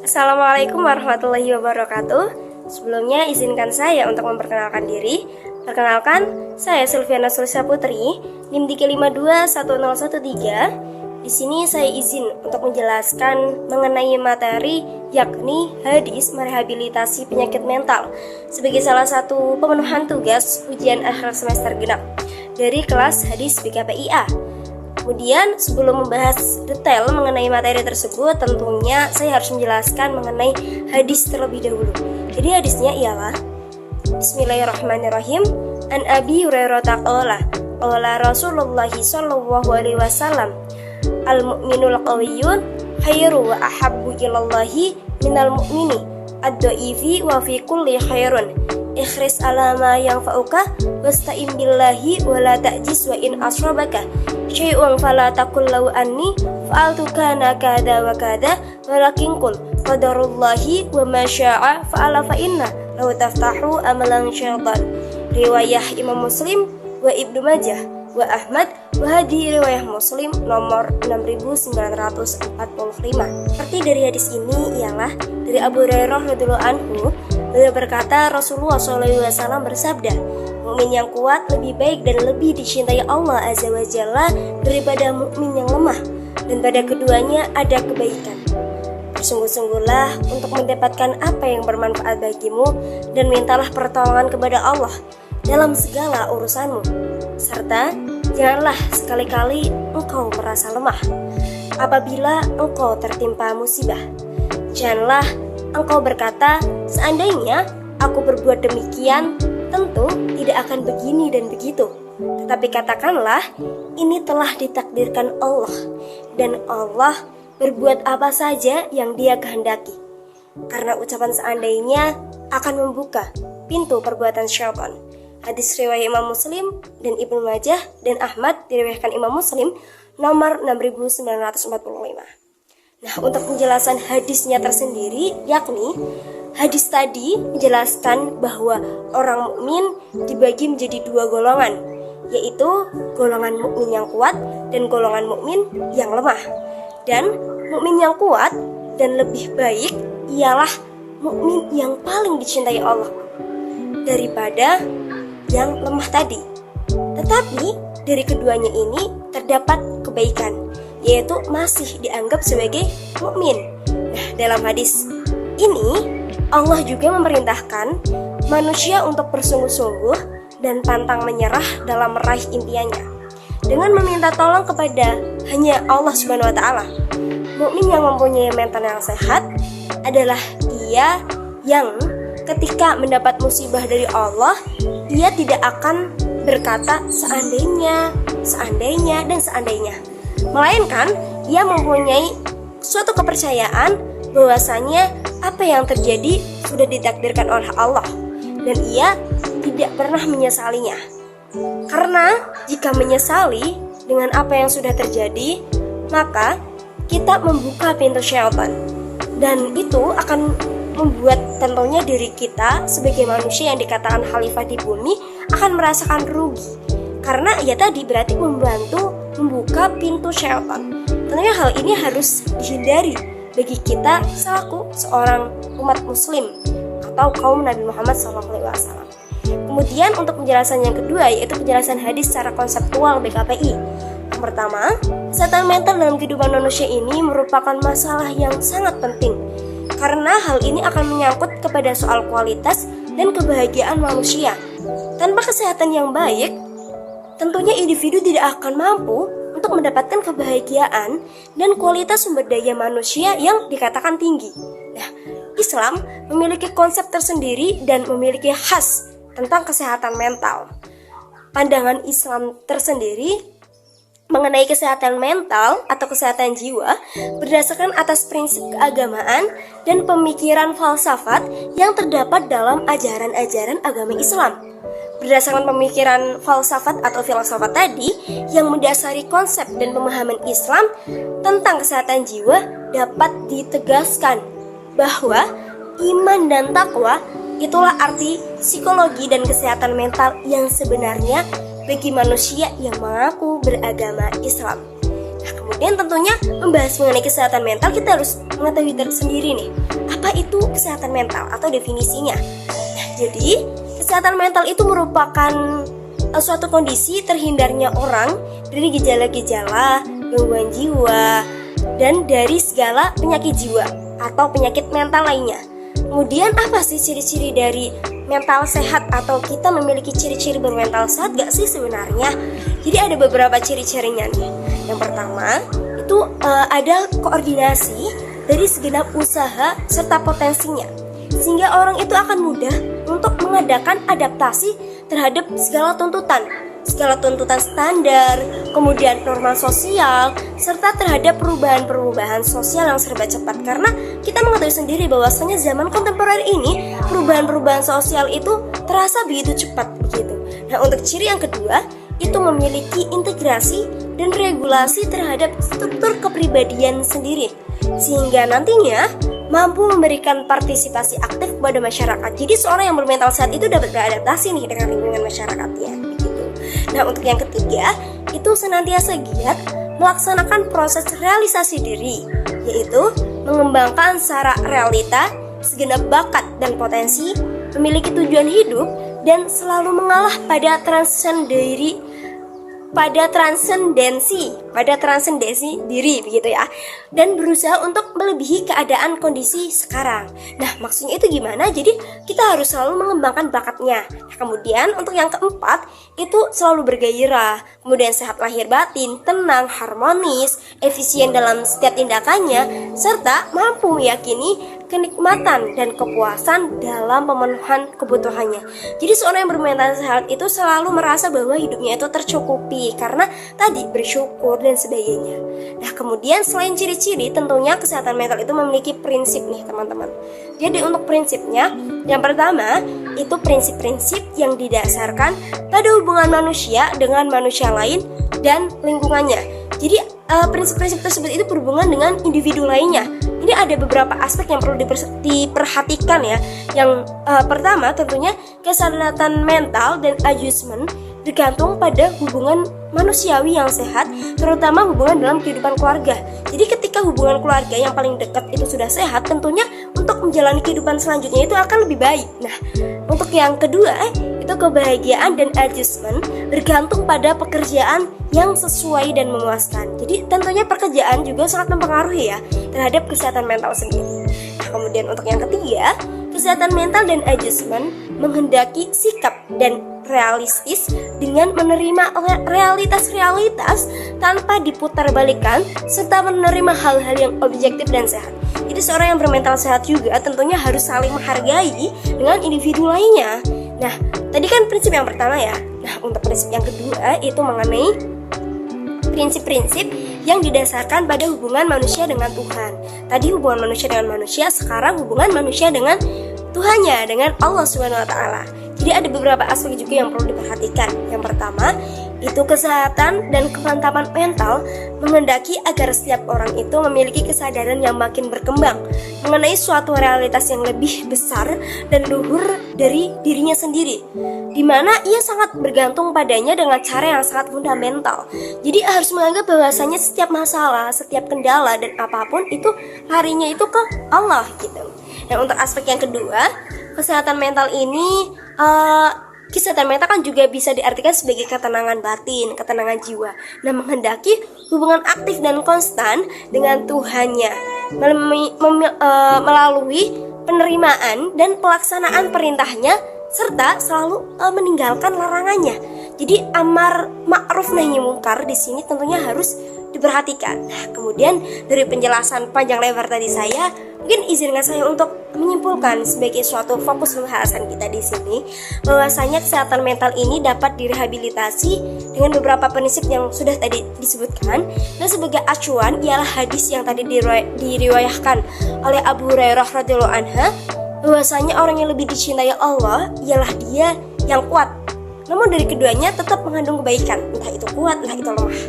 Assalamualaikum warahmatullahi wabarakatuh. Sebelumnya izinkan saya untuk memperkenalkan diri. Perkenalkan, saya Sylviana Sulisa Putri, NIM 3521013. Di sini saya izin untuk menjelaskan mengenai materi yakni hadis merehabilitasi penyakit mental sebagai salah satu pemenuhan tugas ujian akhir semester genap dari kelas hadis BKPIA. Kemudian sebelum membahas detail mengenai materi tersebut, tentunya saya harus menjelaskan mengenai hadis terlebih dahulu. Jadi hadisnya ialah Bismillahirrahmanirrahim. An Abi Hurairah qala qala Rasulullah sallallahu alaihi wasallam al-mu'minul qawiyyun khairu wa ahabbu ilallahi minal mu'mini ad-dha'ifi wa fi kulli khairun. Ikhris ala ma yanfa'uka wasta'in billahi wa la ta'jis wa in asrabaka syai'un fala taqul law anni fa'altu kana kada wa kada walakin qul qadarullahi wa ma syaa fa'ala fa inna law taftahu amalan syaitan. Riwayah Imam Muslim wa Ibnu Majah wa Ahmad wa hadi riwayah Muslim nomor 6945. Arti dari hadis ini ialah dari Abu Hurairah radhiyallahu anhu. Beliau berkata, Rasulullah SAW bersabda, mukmin yang kuat lebih baik dan lebih dicintai Allah Azza wa Jalla daripada mukmin yang lemah, dan pada keduanya ada kebaikan. Bersungguh-sungguhlah untuk mendapatkan apa yang bermanfaat bagimu, dan mintalah pertolongan kepada Allah dalam segala urusanmu, serta janganlah sekali-kali engkau merasa lemah apabila engkau tertimpa musibah. Janganlah engkau berkata, seandainya aku berbuat demikian, tentu tidak akan begini dan begitu. Tetapi katakanlah, ini telah ditakdirkan Allah, dan Allah berbuat apa saja yang Dia kehendaki. Karena ucapan seandainya akan membuka pintu perbuatan syaitan. Hadis riwayat Imam Muslim dan Ibnu Majah dan Ahmad, diriwayatkan Imam Muslim nomor 6945. Nah, untuk penjelasan hadisnya tersendiri, yakni hadis tadi menjelaskan bahwa orang mukmin dibagi menjadi dua golongan, yaitu golongan mukmin yang kuat dan golongan mukmin yang lemah. Dan mukmin yang kuat dan lebih baik ialah mukmin yang paling dicintai Allah daripada yang lemah tadi. Tetapi dari keduanya ini terdapat kebaikan, yaitu masih dianggap sebagai mukmin. Nah, dalam hadis ini Allah juga memerintahkan manusia untuk bersungguh-sungguh dan pantang menyerah dalam meraih impiannya dengan meminta tolong kepada hanya Allah Subhanahu wa taala. Mukmin yang mempunyai mental yang sehat adalah dia yang ketika mendapat musibah dari Allah, ia tidak akan berkata seandainya, dan seandainya. Melainkan ia mempunyai suatu kepercayaan bahwasanya apa yang terjadi sudah ditakdirkan oleh Allah, dan ia tidak pernah menyesalinya. Karena jika menyesali dengan apa yang sudah terjadi, maka kita membuka pintu syaitan, dan itu akan membuat tentunya diri kita sebagai manusia yang dikatakan khalifah di bumi akan merasakan rugi, karena ia tadi berarti membantu membuka pintu syaitan. Tentunya hal ini harus dihindari bagi kita selaku seorang umat muslim atau kaum Nabi Muhammad SAW. Kemudian untuk penjelasan yang kedua, yaitu penjelasan hadis secara konseptual BKPI. Yang pertama, kesehatan mental dalam kehidupan manusia ini merupakan masalah yang sangat penting, karena hal ini akan menyangkut kepada soal kualitas dan kebahagiaan manusia. Tanpa kesehatan yang baik, tentunya individu tidak akan mampu untuk mendapatkan kebahagiaan dan kualitas sumber daya manusia yang dikatakan tinggi. Nah, Islam memiliki konsep tersendiri dan memiliki khas tentang kesehatan mental. Pandangan Islam tersendiri mengenai kesehatan mental atau kesehatan jiwa berdasarkan atas prinsip keagamaan dan pemikiran falsafat yang terdapat dalam ajaran-ajaran agama Islam. Berdasarkan pemikiran falsafat atau filsafat tadi yang mendasari konsep dan pemahaman Islam tentang kesehatan jiwa, dapat ditegaskan bahwa iman dan takwa itulah arti psikologi dan kesehatan mental yang sebenarnya bagi manusia yang mengaku beragama Islam. Nah, kemudian tentunya membahas mengenai kesehatan mental, kita harus mengetahui sendiri nih, apa itu kesehatan mental atau definisinya. Nah, jadi kesehatan mental itu merupakan suatu kondisi terhindarnya orang dari gejala-gejala gangguan jiwa dan dari segala penyakit jiwa atau penyakit mental lainnya. Kemudian apa sih ciri-ciri dari mental sehat atau kita memiliki ciri-ciri bermental sehat gak sih sebenarnya? Jadi ada beberapa ciri-cirinya nih. Yang pertama itu ada koordinasi dari segenap usaha serta potensinya, sehingga orang itu akan mudah untuk mengadakan adaptasi terhadap segala tuntutan standar, kemudian norma sosial, serta terhadap perubahan-perubahan sosial yang serba cepat. Karena kita mengetahui sendiri bahwasanya zaman kontemporer ini perubahan-perubahan sosial itu terasa begitu cepat begitu. Nah, untuk ciri yang kedua itu memiliki integrasi dan regulasi terhadap struktur kepribadian sendiri, sehingga nantinya mampu memberikan partisipasi aktif kepada masyarakat. Jadi seorang yang bermental sehat itu dapat beradaptasi nih dengan lingkungan masyarakatnya begitu. Nah, untuk yang ketiga itu senantiasa giat melaksanakan proses realisasi diri, yaitu mengembangkan secara realita segenap bakat dan potensi, memiliki tujuan hidup dan selalu mengalah pada transendensi diri begitu ya, dan berusaha untuk melebihi keadaan kondisi sekarang. Nah, maksudnya itu gimana? Jadi kita harus selalu mengembangkan bakatnya. Nah, kemudian untuk yang keempat itu selalu bergairah, kemudian sehat lahir batin, tenang, harmonis, efisien dalam setiap tindakannya, serta mampu meyakini kenikmatan dan kepuasan dalam pemenuhan kebutuhannya. Jadi seorang yang bermental sehat itu selalu merasa bahwa hidupnya itu tercukupi karena tadi bersyukur dan sebagainya. Nah, kemudian selain ciri-ciri, tentunya kesehatan mental itu memiliki prinsip nih teman-teman. Jadi untuk prinsipnya, yang pertama itu prinsip-prinsip yang didasarkan pada hubungan manusia dengan manusia lain dan lingkungannya. Jadi prinsip-prinsip tersebut itu berhubungan dengan individu lainnya. Ini ada beberapa aspek yang perlu diperhatikan ya. Yang pertama tentunya kesehatan mental dan adjustment bergantung pada hubungan manusiawi yang sehat, terutama hubungan dalam kehidupan keluarga. Jadi ketika hubungan keluarga yang paling dekat itu sudah sehat, tentunya untuk menjalani kehidupan selanjutnya itu akan lebih baik. Nah, untuk yang kedua itu kebahagiaan dan adjustment bergantung pada pekerjaan yang sesuai dan memuaskan. Jadi tentunya pekerjaan juga sangat mempengaruhi ya terhadap kesehatan mental sendiri. Nah, kemudian untuk yang ketiga, kesehatan mental dan adjustment menghendaki sikap dan realistis dengan menerima realitas-realitas tanpa diputarbalikkan serta menerima hal-hal yang objektif dan sehat. Jadi seorang yang bermental sehat juga tentunya harus saling menghargai dengan individu lainnya. Nah, tadi kan prinsip yang pertama ya. Nah, untuk prinsip yang kedua itu mengenai prinsip-prinsip yang didasarkan pada hubungan manusia dengan Tuhan. Tadi hubungan manusia dengan manusia, sekarang hubungan manusia dengan Tuhannya, dengan Allah Subhanahu wa taala. Jadi ada beberapa aspek juga yang perlu diperhatikan. Yang pertama, itu kesehatan dan kemantapan mental menghendaki agar setiap orang itu memiliki kesadaran yang makin berkembang mengenai suatu realitas yang lebih besar dan luhur dari dirinya sendiri, di mana ia sangat bergantung padanya dengan cara yang sangat fundamental. Jadi harus menganggap bahwasanya setiap masalah, setiap kendala dan apapun itu larinya itu ke Allah gitu. Dan untuk aspek yang kedua, kesehatan mental ini kesehatan mental kan juga bisa diartikan sebagai ketenangan batin, ketenangan jiwa. Nah, menghendaki hubungan aktif dan konstan dengan Tuhannya melalui penerimaan dan pelaksanaan perintahnya serta selalu meninggalkan larangannya. Jadi amar ma'ruf nahi mungkar di sini tentunya harus diperhatikan. Nah, kemudian dari penjelasan panjang lebar tadi saya, mungkin izinkan saya untuk menyimpulkan sebagai suatu fokus pembahasan kita di sini bahwasanya kesehatan mental ini dapat direhabilitasi dengan beberapa prinsip yang sudah tadi disebutkan. Dan sebagai acuan ialah hadis yang tadi diriwayahkan oleh Abu Hurairah radhiyallahu anha bahwasanya orang yang lebih dicintai Allah ialah dia yang kuat. Namun dari keduanya tetap mengandung kebaikan, entah itu kuat, entah itu lemah.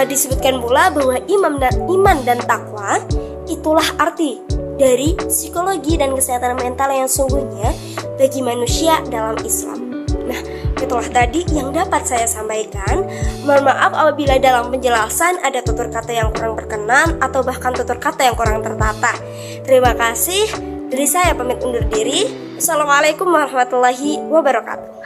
Disebutkan pula bahwa iman dan takwa itulah arti dari psikologi dan kesehatan mental yang sungguhnya bagi manusia dalam Islam. Nah, itulah tadi yang dapat saya sampaikan. Mohon maaf apabila dalam penjelasan ada tutur kata yang kurang berkenan atau bahkan tutur kata yang kurang tertata. Terima kasih. Dari saya pamit undur diri. Assalamualaikum warahmatullahi wabarakatuh.